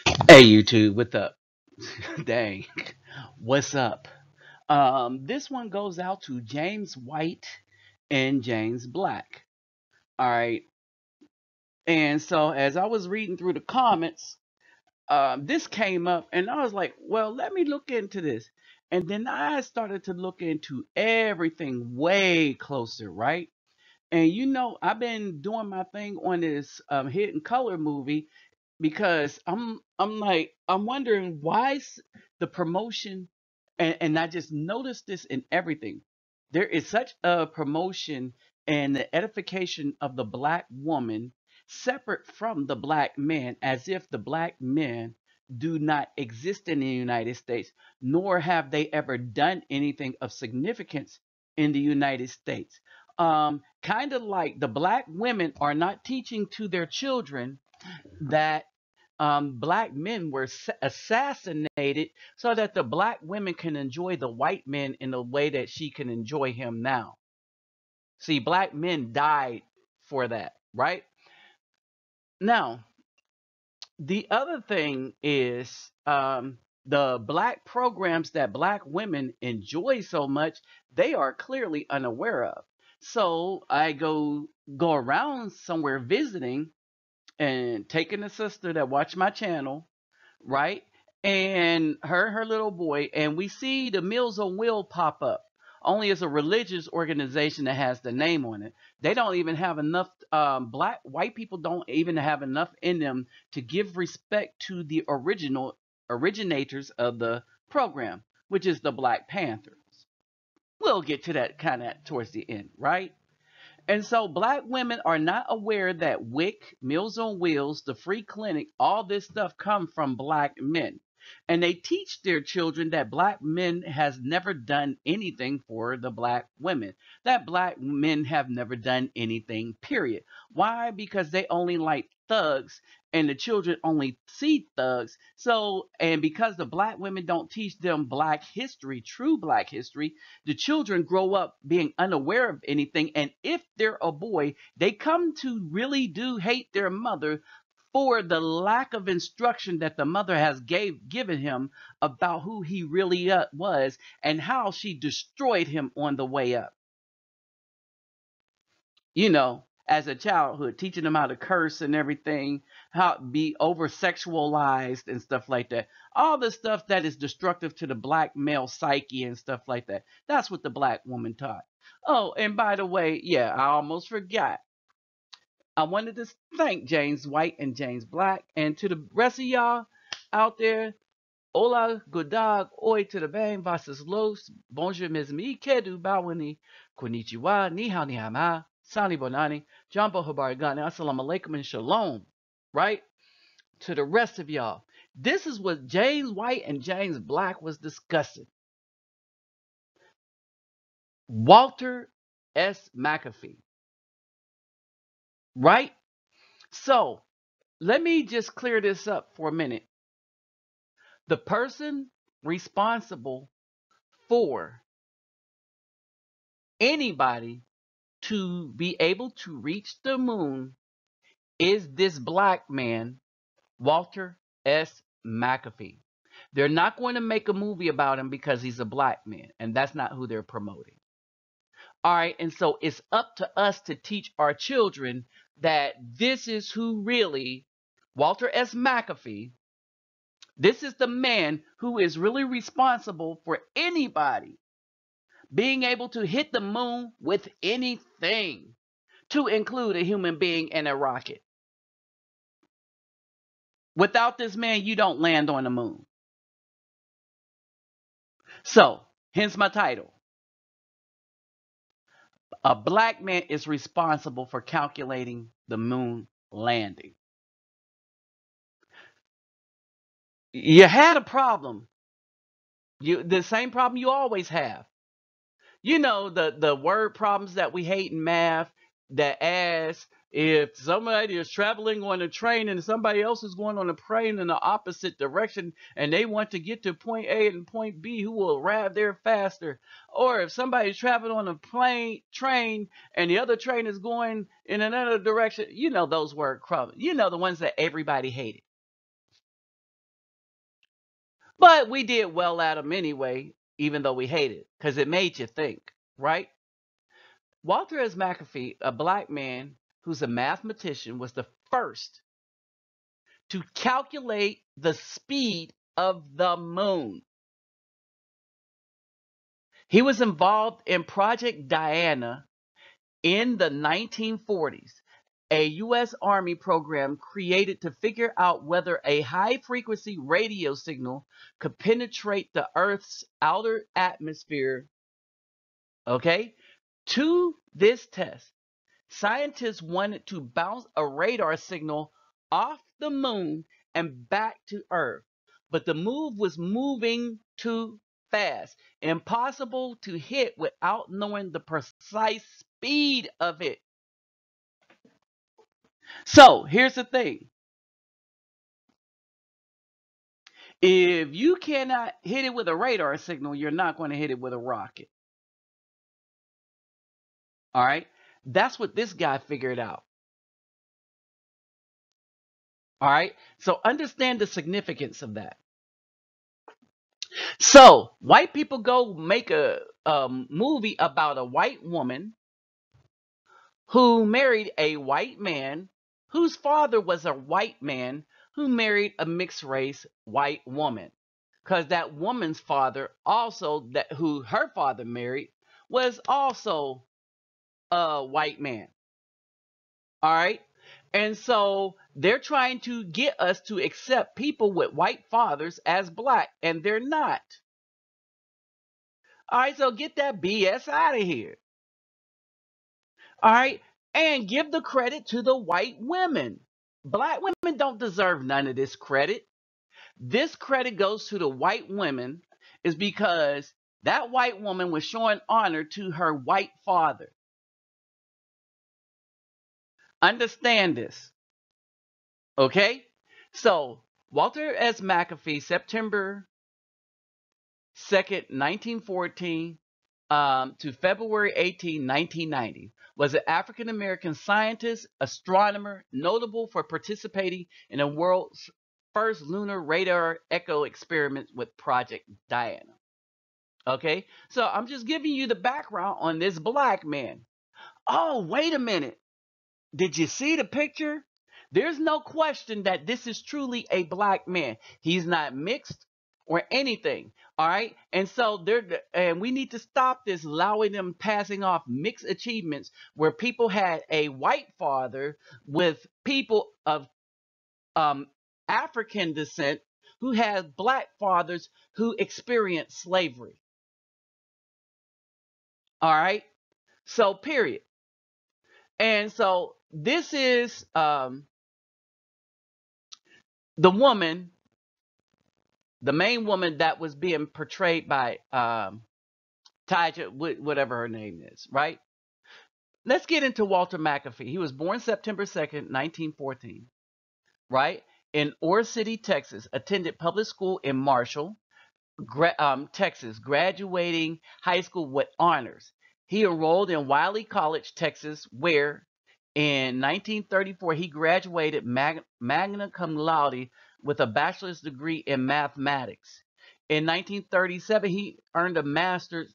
Hey YouTube, what's up? Dang, what's up? This one goes out to James White and James Black. All right, and so as I was reading through the comments, this came up, and I was like, "Well, let me look into this." And then I started to look into everything way closer, right? And I've been doing my thing on this Hidden Color movie because I'm wondering the promotion, and I just noticed this in everything. There is such a promotion and the edification of the black woman separate from the black man, as if the black men do not exist in the United States, nor have they ever done anything of significance in the United States. Kind of like the black women are not teaching to their children that black men were assassinated so that the black women can enjoy the white men in the way that she can enjoy him now. See, black men died for that, right? Now, the other thing is the black programs that black women enjoy so much, they are clearly unaware of. So I go around somewhere visiting and taking a sister that watch my channel, right? And her little boy, and we see the Meals on Will pop up. Only as a religious organization that has the name on it. They don't even have enough. White people don't even have enough in them to give respect to the originators of the program, which is the Black Panthers. We'll get to that kind of towards the end, right? And so black women are not aware that WIC, Meals on Wheels, the free clinic, all this stuff come from black men. And they teach their children that black men has never done anything for the black women. That black men have never done anything, period. Why? Because they only like thugs and the children only see thugs. So, and because the black women don't teach them black history, true black history, the children grow up being unaware of anything, and if they're a boy, they come to really do hate their mother for the lack of instruction that the mother has given him about who he really was and how she destroyed him on the way up. As a childhood, teaching them how to curse and everything, how be over sexualized and stuff like that. All the stuff that is destructive to the black male psyche and stuff like that. That's what the black woman taught. Oh, and by the way, yeah, I almost forgot. I wanted to thank James White and James Black, and to the rest of y'all out there. Hola, good dog, oi to the bang, vasas los, bonjour mes amis, kedu bawani, konnichiwa, ni hao ni hama, sani bonani, jambo habarigani, assalamu alaikum and shalom, right? To the rest of y'all. This is what James White and James Black was discussing. Walter S. McAfee, right? So, let me just clear this up for a minute. The person responsible for anybody to be able to reach the moon is this black man, Walter S. McAfee. They're not going to make a movie about him because he's a black man, and that's not who they're promoting. All right, and so it's up to us to teach our children that this is who really, Walter S. McAfee, this is the man who is really responsible for anybody being able to hit the moon with anything, to include a human being and a rocket. Without this man, you don't land on the moon. So, hence my title. A black man is responsible for calculating the moon landing. You had a problem. The same problem you always have. The word problems that we hate in math, that as if somebody is traveling on a train and somebody else is going on a plane in the opposite direction and they want to get to point A and point B, who will arrive there faster? Or if somebody's traveling on a train and the other train is going in another direction, those word problems. The ones that everybody hated. But we did well at them anyway, even though we hated it, because it made you think, right? Walter S. McAfee, a black man who's a mathematician, was the first to calculate the speed of the moon. He was involved in Project Diana in the 1940s, a U.S. Army program created to figure out whether a high frequency radio signal could penetrate the Earth's outer atmosphere. Okay? To this test, scientists wanted to bounce a radar signal off the moon and back to Earth, but the move was moving too fast, impossible to hit without knowing the precise speed of it. So here's the thing. If you cannot hit it with a radar signal, you're not going to hit it with a rocket. All right? That's what this guy figured out. All right? So understand the significance of that. So white people go make a movie about a white woman who married a white man whose father was a white man who married a mixed race white woman. Because that woman's father also, that who her father married, was also a white man. All right. And so they're trying to get us to accept people with white fathers as black, and they're not. All right. So get that BS out of here. All right. And give the credit to the white women. Black women don't deserve none of this credit. This credit goes to the white women, is because that white woman was showing honor to her white father. Understand this. Okay? So, Walter S. McAfee, September 2nd, 1914 to February 18, 1990, was an African American scientist, astronomer, notable for participating in the world's first lunar radar echo experiment with Project Diana. Okay, so I'm just giving you the background on this black man. Oh, wait a minute. Did you see the picture? There's no question that this is truly a black man. He's not mixed or anything. All right. And so and we need to stop this, allowing them passing off mixed achievements where people had a white father with people of um, African descent who had black fathers who experienced slavery. All right. So, period. And so this is the woman, the main woman that was being portrayed by Taja, whatever her name is, right? Let's get into Walter McAfee. He was born September 2nd, 1914, right? In Ore City, Texas, attended public school in Marshall, Texas, graduating high school with honors. He enrolled in Wiley College, Texas, where in 1934 he graduated magna cum laude with a bachelor's degree in mathematics. In 1937, he earned a master's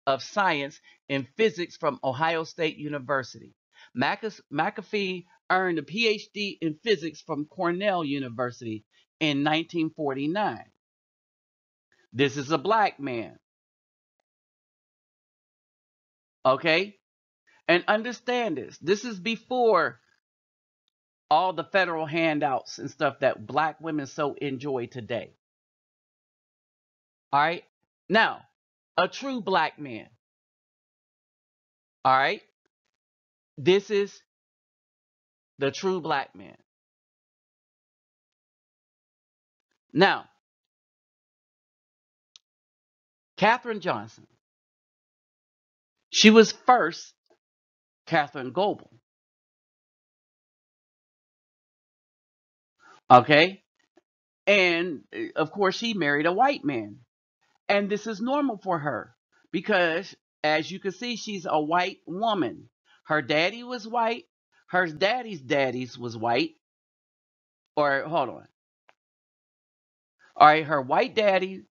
of science in physics from Ohio State University. McAfee earned a PhD in physics from Cornell University in 1949. This is a black man. Okay? And understand this. This is before all the federal handouts and stuff that black women so enjoy today. All right? Now, a true black man. All right? This is the true black man. Now, Katherine Johnson. She was first Katherine Goebel. Okay? And of course, she married a white man. And this is normal for her because, as you can see, she's a white woman. Her daddy was white. Her daddy's was white. Or hold on. All right, her white daddy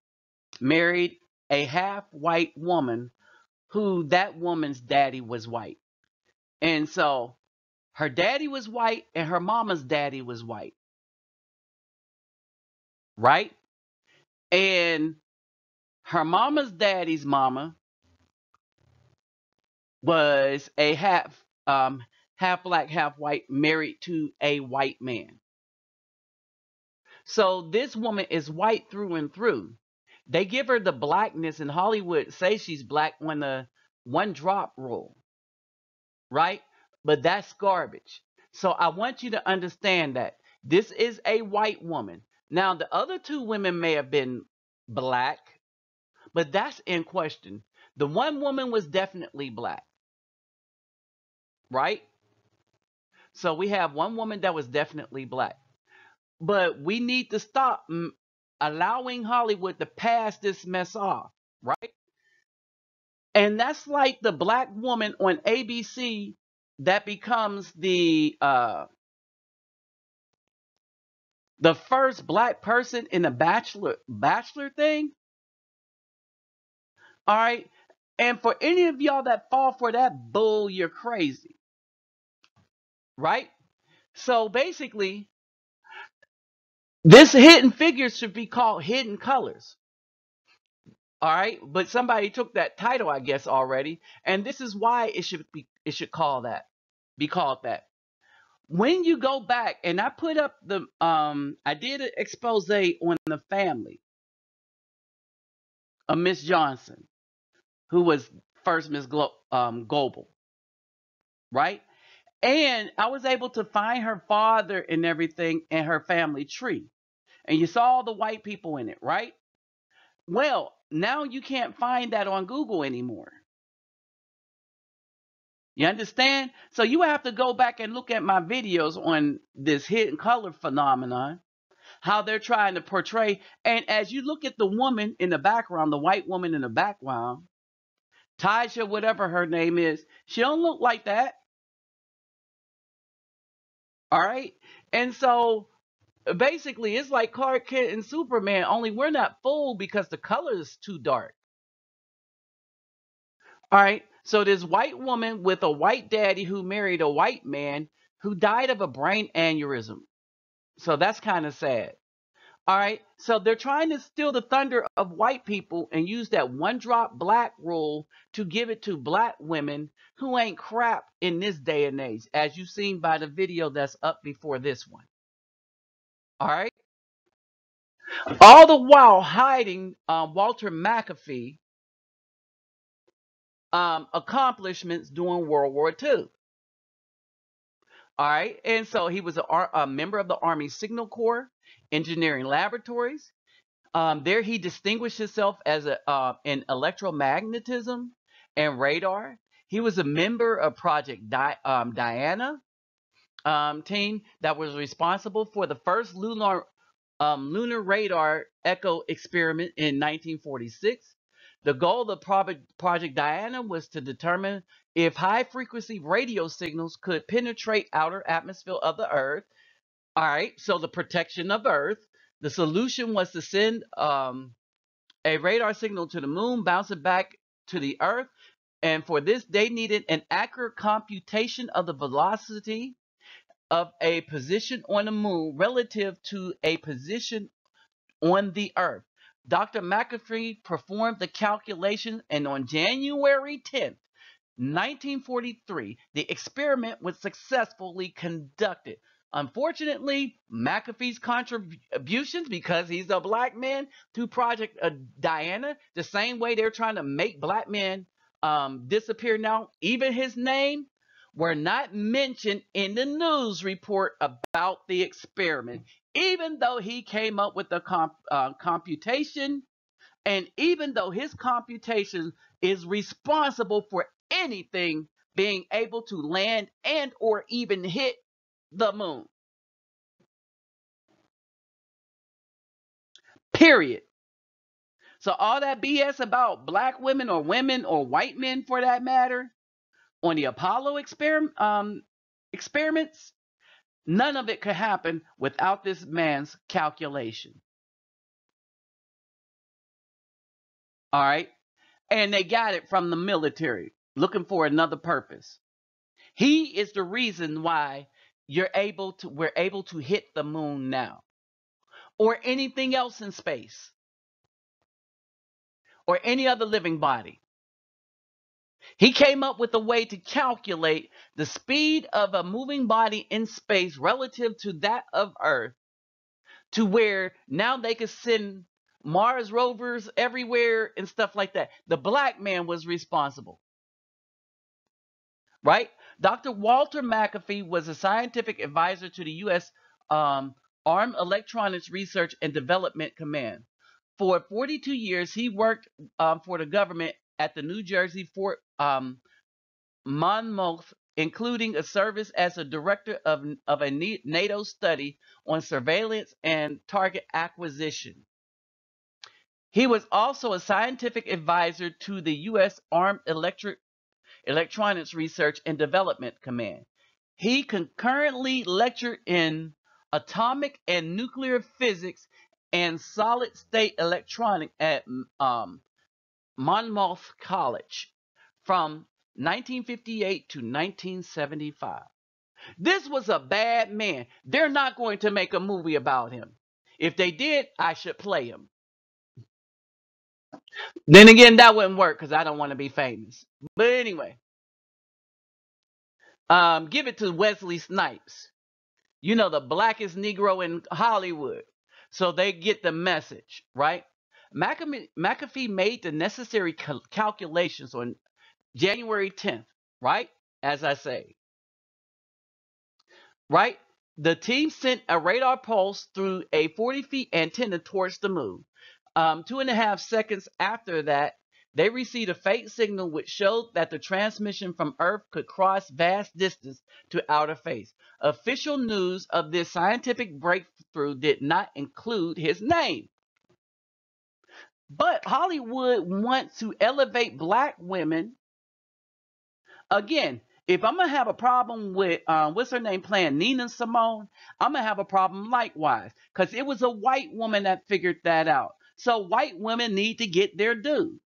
married a half white woman who that woman's daddy was white. And so her daddy was white and her mama's daddy was white, right? And her mama's daddy's mama was a half black, half white, married to a white man. So this woman is white through and through. They give her the blackness in Hollywood, say she's black on the one drop rule, right? But that's garbage. So I want you to understand that this is a white woman. Now, the other two women may have been black, but that's in question. The one woman was definitely black, right? So we have one woman that was definitely black. But we need to stop allowing Hollywood to pass this mess off, right? And that's like the black woman on ABC that becomes the first black person in the bachelor thing. All right. And for any of y'all that fall for that bull, you're crazy. Right? So basically, this hidden figure should be called Hidden Colors. All right, but somebody took that title, I guess, already, and this is why it should be called that. When you go back, and I put up I did an expose on the family of Miss Johnson, who was first Miss Goebel, right? And I was able to find her father and everything and her family tree, and you saw all the white people in it, right? Well, now you can't find that on Google anymore. You understand? So you have to go back and look at my videos on this hidden color phenomenon, how they're trying to portray. And as you look at the woman in the background, the white woman in the background, Taisha, whatever her name is, she don't look like that. All right. And so basically it's like Clark Kent and Superman, only we're not fooled because the color is too dark. All right. So this white woman with a white daddy who married a white man who died of a brain aneurysm. So that's kind of sad. All right. So they're trying to steal the thunder of white people and use that one drop black rule to give it to black women who ain't crap in this day and age, as you've seen by the video that's up before this one. All right. All the while hiding Walter McAfee accomplishments during World War II. All right. And so he was a member of the Army Signal Corps Engineering Laboratories. There he distinguished himself as in electromagnetism and radar. He was a member of Project Diana team that was responsible for the first lunar radar echo experiment in 1946. The goal of Project Diana was to determine if high frequency radio signals could penetrate outer atmosphere of the Earth. All right, so the protection of Earth. The solution was to send a radar signal to the moon, bounce it back to the Earth. And for this, they needed an accurate computation of the velocity of a position on the moon relative to a position on the Earth. Dr. McAfee performed the calculation, and on January 10th, 1943, the experiment was successfully conducted. Unfortunately, McAfee's contributions, because he's a black man, to Project Diana, the same way they're trying to make black men disappear now, even his name, were not mentioned in the news report about the experiment, even though he came up with the computation, and even though his computation is responsible for anything being able to land and or even hit the moon. Period. So all that BS about black women or white men for that matter on the Apollo experiments, none of it could happen without this man's calculation. All right. And they got it from the military looking for another purpose. He is the reason why we're able to hit the moon now or anything else in space or any other living body. He came up with a way to calculate the speed of a moving body in space relative to that of Earth, to where now they could send Mars rovers everywhere and stuff like that. The black man was responsible, right? Dr. Walter McAfee was a scientific advisor to the U.S. Armed Electronics Research and Development Command. For 42 years, he worked for the government at the New Jersey Fort Monmouth, including a service as a director of a NATO study on surveillance and target acquisition. He was also a scientific advisor to the U.S. Armed Electronics Research and Development Command. He concurrently lectured in atomic and nuclear physics and solid state electronics at Monmouth College from 1958 to 1975. This was a bad man. They're not going to make a movie about him. If they did, I should play him. Then again, that wouldn't work because I don't want to be famous. But anyway, give it to Wesley Snipes. You know, the blackest Negro in Hollywood. So they get the message, right? McAfee made the necessary calculations on January 10th, right? As I say, right? The team sent a radar pulse through a 40 feet antenna towards the moon. 2.5 seconds after that, they received a faint signal which showed that the transmission from Earth could cross vast distance to outer space. Official news of this scientific breakthrough did not include his name. But Hollywood wants to elevate black women. Again, if I'm gonna have a problem with what's her name playing Nina Simone, I'm gonna have a problem likewise because it was a white woman that figured that out. So white women need to get their due.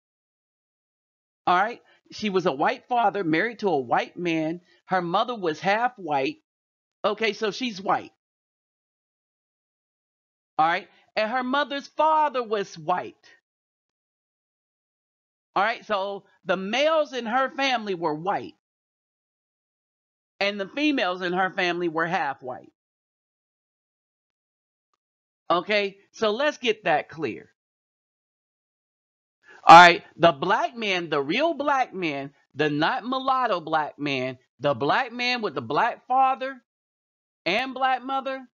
All right. She was a white father married to a white man. Her mother was half white. Okay, so she's white. All right. And her mother's father was white. All right. So the males in her family were white. And the females in her family were half white. Okay. So let's get that clear. All right. The black man, the real black man, the not mulatto black man, the black man with the black father and black mother,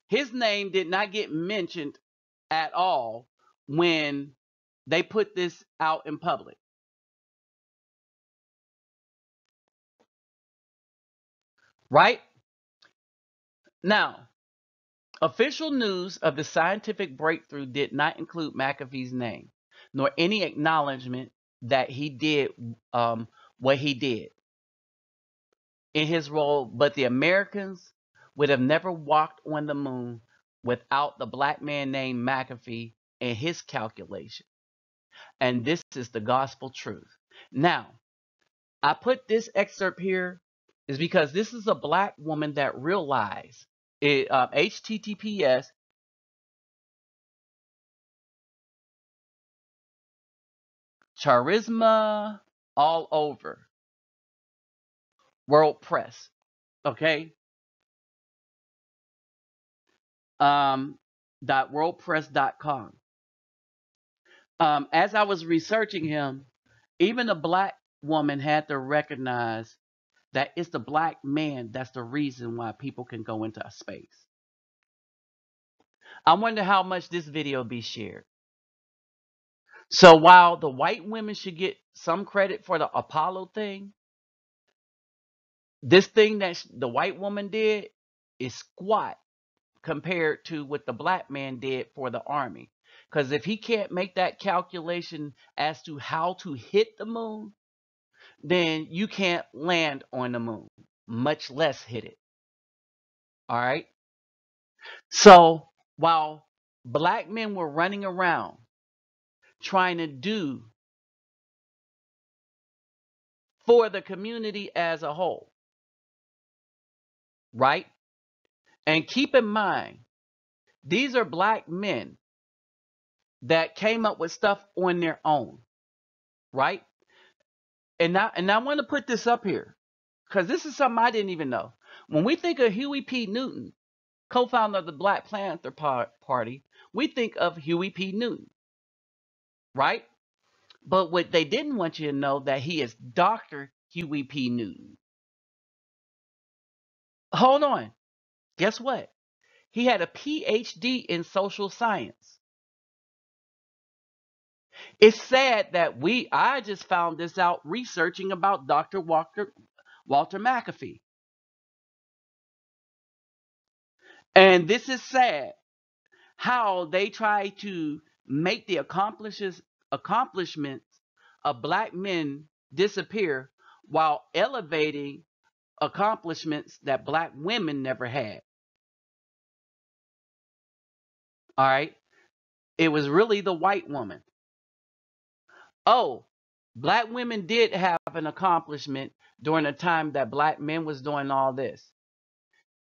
his name did not get mentioned at all when they put this out in public. Right? Now, official news of the scientific breakthrough did not include McAfee's name, nor any acknowledgement that he did what he did in his role, but the Americans would have never walked on the moon without the black man named McAfee and his calculation. And this is the gospel truth. Now, I put this excerpt here is because this is a black woman that realized it. HTTPS charisma all over World Press. Okay. .wordpress.com. As I was researching him, even a black woman had to recognize that it's the black man that's the reason why people can go into space. I wonder how much this video be shared. So while the white women should get some credit for the Apollo thing, this thing that the white woman did is squat compared to what the black man did for the army. Because if he can't make that calculation as to how to hit the moon, then you can't land on the moon, much less hit it. All right. So while black men were running around trying to do for the community as a whole, right? And keep in mind, these are black men that came up with stuff on their own, right? And I want to put this up here because this is something I didn't even know. When we think of Huey P. Newton, co-founder of the Black Panther Party, we think of Huey P. Newton, right? But what they didn't want you to know that he is Dr. Huey P. Newton. Hold on. Guess what? He had a PhD in social science. It's sad that I just found this out researching about Dr. Walter McAfee. And this is sad how they try to make the accomplishments of black men disappear while elevating accomplishments that black women never had. All right. It was really the white woman. Oh, black women did have an accomplishment during the time that black men was doing all this.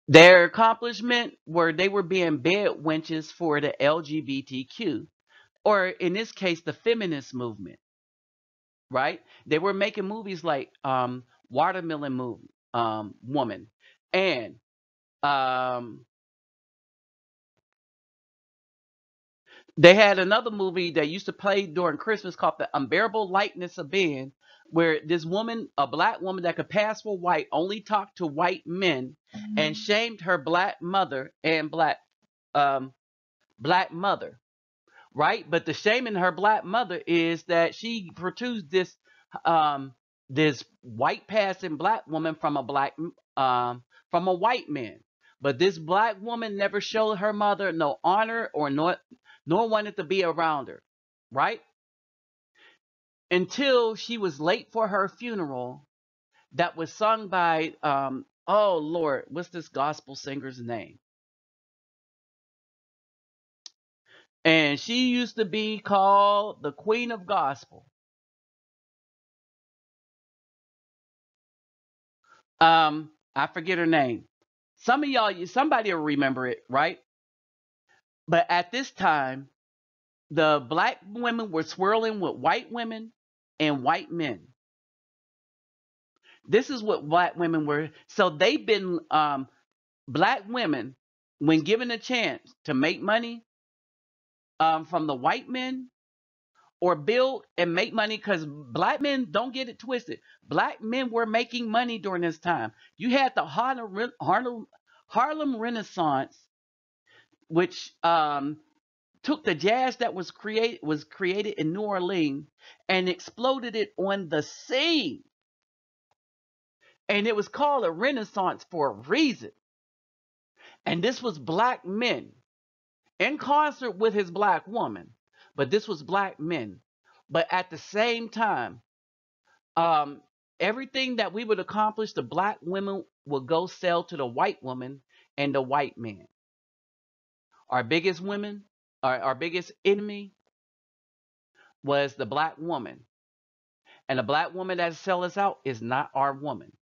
Their accomplishment were they were being bed wenches for the LGBTQ, or in this case, the feminist movement, right? They were making movies like Watermelon Woman, and um, they had another movie that used to play during Christmas called The Unbearable Lightness of Ben, where this woman, a black woman that could pass for white, only talked to white men and shamed her black mother and um, black mother, right? But the shame in her black mother is that she produced um, this white passing black woman from a white man. But this black woman never showed her mother no honor or nor wanted to be around her, right? Until she was late for her funeral that was sung by oh Lord, what's this gospel singer's name? And she used to be called the Queen of Gospel. I forget her name. Some of y'all, somebody will remember it, right? But at this time, the black women were swirling with white women and white men. This is what black women were. So they've been black women, when given a chance to make money from the white men or build and make money, because black men, don't get it twisted, black men were making money during this time. You had the Harlem Renaissance, which took the jazz that was created in New Orleans and exploded it on the scene. And it was called a Renaissance for a reason. And this was black men in concert with his black woman, but this was black men. But at the same time, um, everything that we would accomplish, the black women would go sell to the white woman and the white man. Our biggest women, our biggest enemy was the black woman. And the black woman that sell us out is not our woman.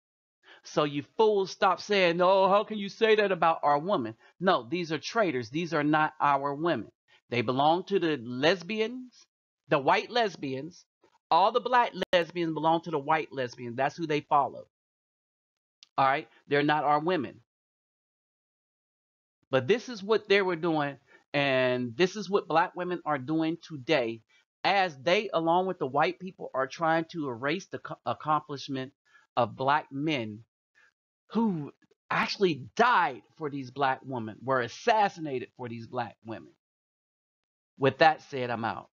So you fools stop saying, no, how can you say that about our woman? No, these are traitors. These are not our women. They belong to the lesbians, the white lesbians. All the black lesbians belong to the white lesbians. That's who they follow. All right. They're not our women. But this is what they were doing. And this is what black women are doing today, as they, along with the white people, are trying to erase the accomplishment of black men who actually died for these black women, were assassinated for these black women. With that said, I'm out.